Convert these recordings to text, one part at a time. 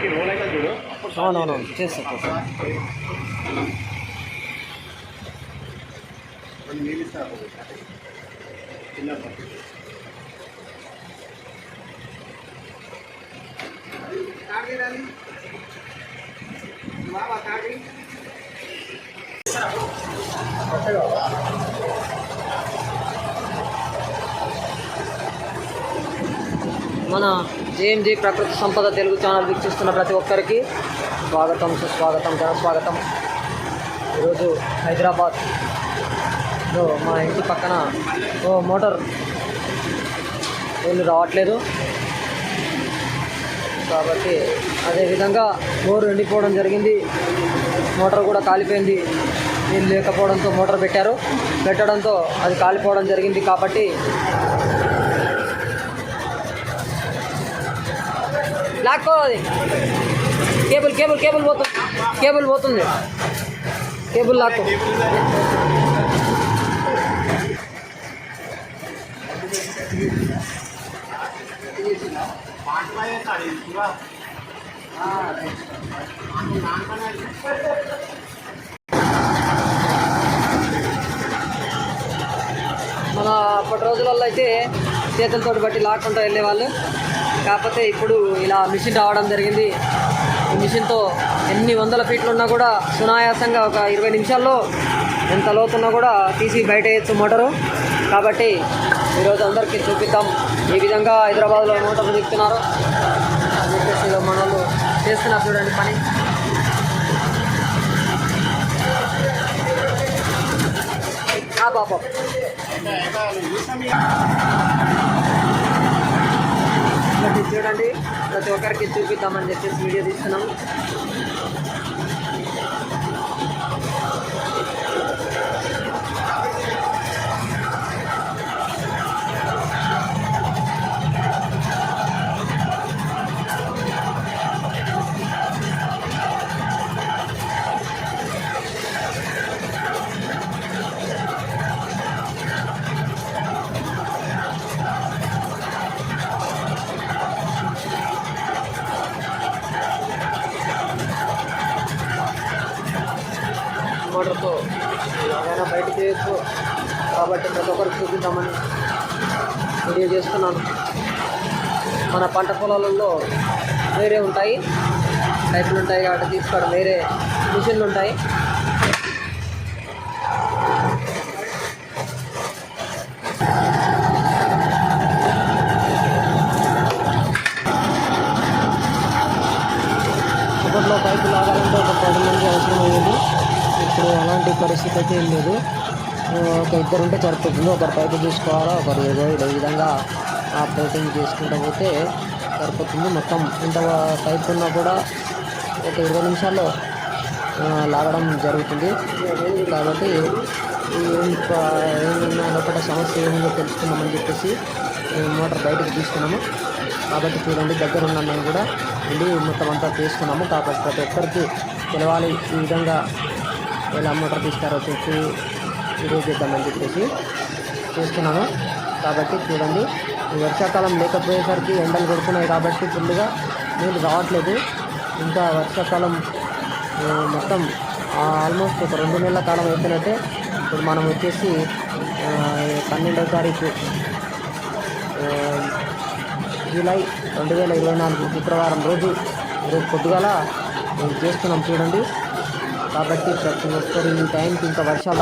అవునవునవును చేస్తా. మన జేఎంజీ ప్రకృతి సంపద తెలుగు ఛానల్ వీక్షిస్తున్న ప్రతి ఒక్కరికి స్వాగతం, సుస్వాగతం, ఘనస్వాగతం. ఈరోజు హైదరాబాద్లో మా ఇంటి పక్కన మోటార్ నీళ్ళు రావట్లేదు కాబట్టి అదేవిధంగా బోరు ఎండిపోవడం జరిగింది. మోటార్ కూడా కాలిపోయింది. నీళ్ళు లేకపోవడంతో మోటార్ పెట్టడంతో అది కాలిపోవడం జరిగింది. కాబట్టి లాక్కోవాలి. కేబుల్ పోతుంది. కేబుల్ లాక్కో. మన అప్పటి రోజులలో అయితే చేతులతో బట్టి లాక్కుంటూ వెళ్ళేవాళ్ళు. కాకపోతే ఇప్పుడు ఇలా మిషన్ రావడం జరిగింది. ఈ మిషన్తో ఎన్ని వందల ఫీట్లు ఉన్నా కూడా సునాయాసంగా ఒక 20 నిమిషాల్లో ఎంత లోతున్నా కూడా తీసి బయట వేయచ్చు మోటారు. కాబట్టి ఈరోజు అందరికీ చూపిద్దాం ఈ విధంగా హైదరాబాద్లో మోటార్లు దిగుతున్నారు అని చెప్పేసి మన వాళ్ళు చేస్తున్నారు. చూడండి పని. పాపం చూడండి, ప్రతి ఒక్కరికి చూపిద్దామని చెప్పేసి వీడియో తీస్తున్నాము. మోటార్తో ఏదైనా బయట చేయొచ్చు కాబట్టి ప్రతి ఒక్కరికి చూపిద్దామని వీడియో చేస్తున్నాను. మన పంట పొలాలలో వేరే ఉంటాయి, పైపులు ఉంటాయి కాబట్టి తీసుకోవడం వేరే మిషన్లు ఉంటాయి. అప్పట్లో పైపు లాగాలంటే ఒక 10 మంది అవసరమయ్యేది. ఇప్పుడు అలాంటి పరిస్థితి అయితే ఏం లేదు. ఒక ఇద్దరు ఉంటే సరిపోతుంది. ఒకరు పైపు తీసుకోవాలా, ఒకరు ఈ విధంగా ఆపరేటింగ్ చేసుకుంటూ పోతే సరిపోతుంది. మొత్తం ఇంత పైపు ఉన్నా కూడా ఒక 20 నిమిషాల్లో లాగడం జరుగుతుంది. కాబట్టి ఏమన్నా లోపల సమస్య ఏముందో తెలుసుకుందామని చెప్పేసి మోటార్ బయటకు తీసుకున్నాము. కాబట్టి చూడండి, దగ్గర ఉన్న మేము కూడా వెళ్ళి మొత్తం అంతా తీసుకున్నాము. కాబట్టి ప్రతి ఒక్కరికి తెలవాలి ఈ విధంగా ఎలా మోటార్ తీస్తారో చెప్పి వీడియో చేద్దామని చెప్పేసి చేస్తున్నాను. కాబట్టి చూడండి, ఈ వర్షాకాలం లేకపోయేసరికి ఎండలు కొడుతున్నాయి కాబట్టి ఫుల్గా నీళ్ళు రావట్లేదు. ఇంకా వర్షాకాలం మొత్తం ఆల్మోస్ట్ ఒక 2 నెలల కాలం అయిపోయినట్టే. ఇప్పుడు మనం వచ్చేసి 12వ తారీఖు జూలై 2024 శుక్రవారం రోజు పొద్దుగాల చేస్తున్నాం చూడండి. కాబట్టి ప్రతి ఒక్కరు ఈ టైంకి ఇంకా వర్షాలు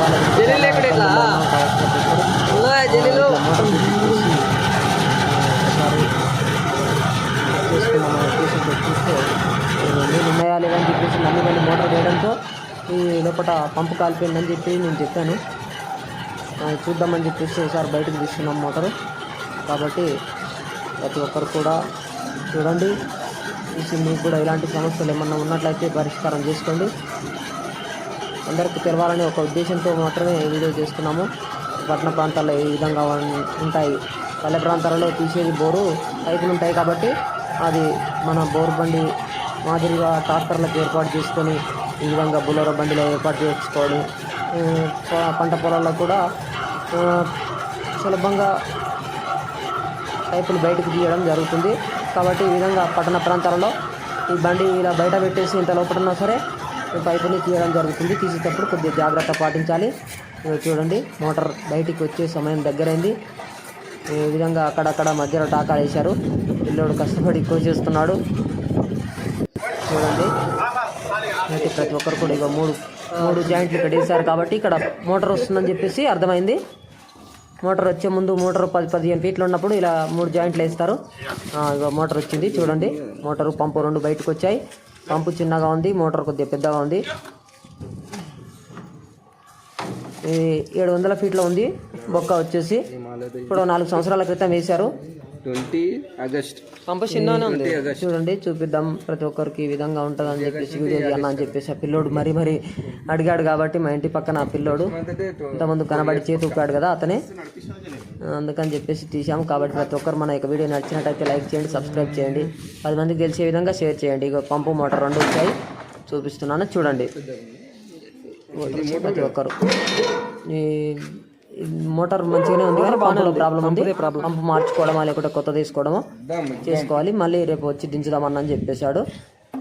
చూస్తే నేను ఉన్నాయా లేదని చెప్పేసి నన్ను వెళ్ళి మోటార్ వేయడంతో ఈ లోపల పంపు కాలిపోయిందని చెప్పి నేను చెప్పాను. చూద్దామని చెప్పేసి ఒకసారి బయటకు తీసుకున్నాం మోటారు. కాబట్టి ప్రతి ఒక్కరు కూడా చూడండి, మీకు కూడా ఇలాంటి సమస్యలు ఏమన్నా ఉన్నట్లయితే పరిష్కారం చేసుకోండి. అందరికీ తెలవాలని ఒక ఉద్దేశంతో మాత్రమే వీడియో చేస్తున్నాము. పట్టణ ప్రాంతాల్లో ఈ విధంగా ఉంటాయి. పల్లె ప్రాంతాలలో తీసేది బోరు పైపులు ఉంటాయి కాబట్టి అది మన బోరు బండి మాదిరిగా ట్రాక్టర్లకు ఏర్పాటు చేసుకొని ఈ విధంగా బులోరో బండిలో ఏర్పాటు చేసుకోవడం, పంట పొలాల్లో కూడా సులభంగా పైపులు బయటకు తీయడం జరుగుతుంది. కాబట్టి ఈ విధంగా పట్టణ ప్రాంతాలలో ఈ బండి ఇలా బయట పెట్టేసి ఇంత లోపల ఉన్నా సరే ఈ పైపుని తీయడం జరుగుతుంది. తీసేటప్పుడు కొద్దిగా జాగ్రత్త పాటించాలి. చూడండి మోటార్ బయటికి వచ్చే సమయం దగ్గరైంది. ఈ విధంగా అక్కడక్కడ మధ్యలో టాకాలు వేశారు. పిల్లోడు కష్టపడి ఎక్కువ చేస్తున్నాడు. చూడండి అయితే ప్రతి ఒక్కరు కూడా ఇక మూడు జాయింట్లు ఇక్కడ వేశారు కాబట్టి ఇక్కడ మోటార్ వస్తుందని చెప్పేసి అర్థమైంది. మోటార్ వచ్చే ముందు మోటార్ 10-15 ఫీట్లు ఉన్నప్పుడు ఇలా 3 జాయింట్లు వేస్తారు. ఇక మోటార్ వచ్చింది. చూడండి మోటారు పంపు 2 బయటకు వచ్చాయి. పంపు చిన్నగా ఉంది, మోటార్ కొద్దిగా పెద్దగా ఉంది. 700 ఫీట్లో ఉంది బొక్క వచ్చేసి. ఇప్పుడు 4 సంవత్సరాల క్రితం వేశారు. 20 ఆగస్ట్ పంపు చిన్నగానే ఉంది. చూడండి చూపిద్దాం ప్రతి ఒక్కరికి ఈ విధంగా ఉంటుంది అని చెప్పేసి వీడియో చేయాలని అని చెప్పేసి ఆ పిల్లోడు మరీ అడిగాడు కాబట్టి మా ఇంటి పక్కన ఆ పిల్లోడు ఇంతకుముందు కనబడి చేతి ఊపాడు కదా అతనే, అందుకని చెప్పేసి తీసాము. కాబట్టి ప్రతి ఒక్కరు మన యొక్క వీడియో నచ్చినట్టయితే లైక్ చేయండి, సబ్స్క్రైబ్ చేయండి, 10 మందికి తెలిసే విధంగా షేర్ చేయండి. ఇక పంపు మోటార్ 2 వచ్చాయి చూపిస్తున్నాను చూడండి. ప్రతి ఒక్కరు ఈ మోటార్ మంచిగానే ఉంది కానీ పంపులో ప్రాబ్లం ఉంది. పంపు మార్చుకోవడమా లేకుంటే కొత్త తీసుకోవడమా చేసుకోవాలి. మళ్ళీ రేపు వచ్చి దించుదామని చెప్పేశాడు.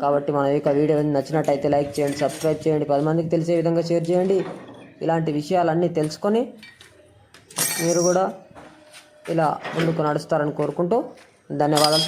కాబట్టి మన యొక్క వీడియో నచ్చినట్టయితే లైక్ చేయండి, సబ్స్క్రైబ్ చేయండి, 10 మందికి తెలిసే విధంగా షేర్ చేయండి. ఇలాంటి విషయాలన్నీ తెలుసుకొని మీరు కూడా ఇలా ముందుకు నడుస్తారని కోరుకుంటూ ధన్యవాదాలు.